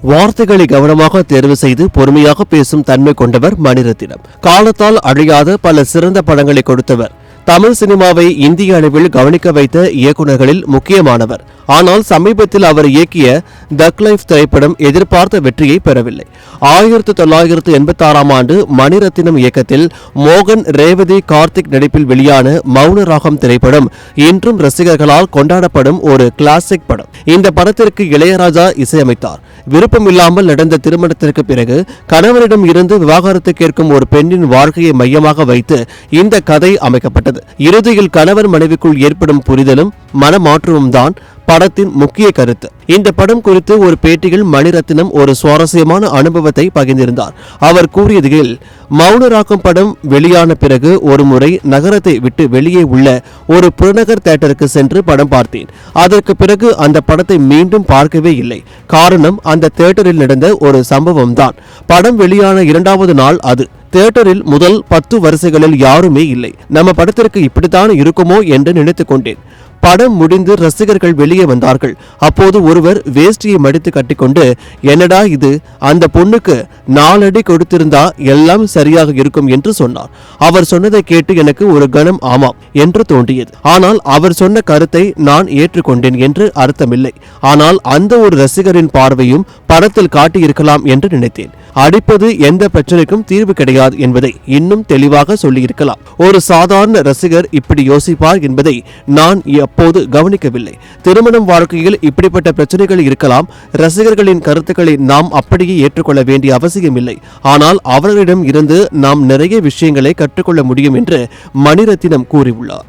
வார்த்தைகளை கவனமாக தேர்வு செய்து பொறுமையாக பேசும் தன்மை கொண்டவர் மணிரத்னம். காலத்தால் அழியாத பல சிறந்த படங்களை கொடுத்தவர். தமிழ் சினிமாவை இந்திய அளவில் கவனிக்க வைத்த இயக்குநர்களில் முக்கியமானவர். ஆனால் சமீபத்தில் அவர் இயக்கிய தக் லைஃப் திரைப்படம் எதிர்பார்த்த வெற்றியை பெறவில்லை. 1986ஆம் ஆண்டு மணிரத்னம் இயக்கத்தில் மோகன், ரேவதி, கார்த்திக் நடிப்பில் வெளியான மௌன ராகம் திரைப்படம் இன்றும் ரசிகர்களால் கொண்டாடப்படும் ஒரு கிளாசிக் படம். இந்த படத்திற்கு இளையராஜா இசையமைத்தார். விருப்பமில்லாமல் நடந்த திருமணத்திற்கு பிறகு கணவரிடம் இருந்து விவாகரத்து கேட்கும் ஒரு பெண்ணின் வாழ்க்கையை மையமாக வைத்து இந்த கதை அமைக்கப்பட்டது. இறுதியில் கணவன் மனைவிக்குள் ஏற்படும் புரிதலும் மனமாற்றமும் தான் படத்தின் முக்கிய கருத்து. இந்த படம் குறித்து ஒரு பேட்டியில் மணிரத்னம் ஒரு சுவாரஸ்யமான அனுபவத்தை பகிர்ந்திருந்தார். அவர் கூறியதில், மௌனராகம் படம் வெளியான பிறகு ஒரு முறை நகரத்தை விட்டு வெளியே உள்ள ஒரு புறநகர் தியேட்டருக்கு சென்று படம் பார்த்தேன். அதற்கு பிறகு அந்த படத்தை மீண்டும் பார்க்கவே இல்லை. காரணம், அந்த தியேட்டரில் நடந்த ஒரு சம்பவம் தான். படம் வெளியான 2வது நாள் அது. தியேட்டரில் முதல் 10 வரிசைகளில் யாருமே இல்லை. நம்ம படத்திற்கு இப்படித்தான் இருக்குமோ என்று நினைத்துக் கொண்டேன். படம் முடிந்து ரசிகர்கள் வெளியே வந்தார்கள். அப்போது ஒருவர் வேஷ்டியை மடித்து கட்டிக்கொண்டு, என்னடா இது, அந்த பொண்ணுக்கு 4 அடி கொடுத்திருந்தா எல்லாம் சரியாக இருக்கும் என்று சொன்னார். அவர் சொன்னதை கேட்டு எனக்கு ஒரு கணம் ஆமாம் என்று தோன்றியது. ஆனால் அவர் சொன்ன கருத்தை நான் ஏற்றுக்கொண்டேன் என்று அர்த்தமில்லை. ஆனால் அந்த ஒரு ரசிகரின் பார்வையும் படத்தில் காட்டியிருக்கலாம் என்று நினைத்தேன். அடிப்பது எந்த பிரச்சனைக்கும் தீர்வு கிடையாது என்பதை இன்னும் தெளிவாக சொல்லியிருக்கலாம். ஒரு சாதாரண ரசிகர் இப்படி யோசிப்பார் என்பதை நான் அப்போது கவனிக்கவில்லை. திருமணம் வாழ்க்கையில் இப்படிப்பட்ட பிரச்சனைகள் இருக்கலாம். ரசிகர்களின் கருத்துக்களை நாம் அப்படியே ஏற்றுக்கொள்ள வேண்டிய அவசியமில்லை. ஆனால் அவர்களிடம் இருந்து நாம் நிறைய விஷயங்களை கற்றுக்கொள்ள முடியும் என்று மணிரத்னம் கூறியுள்ளார்.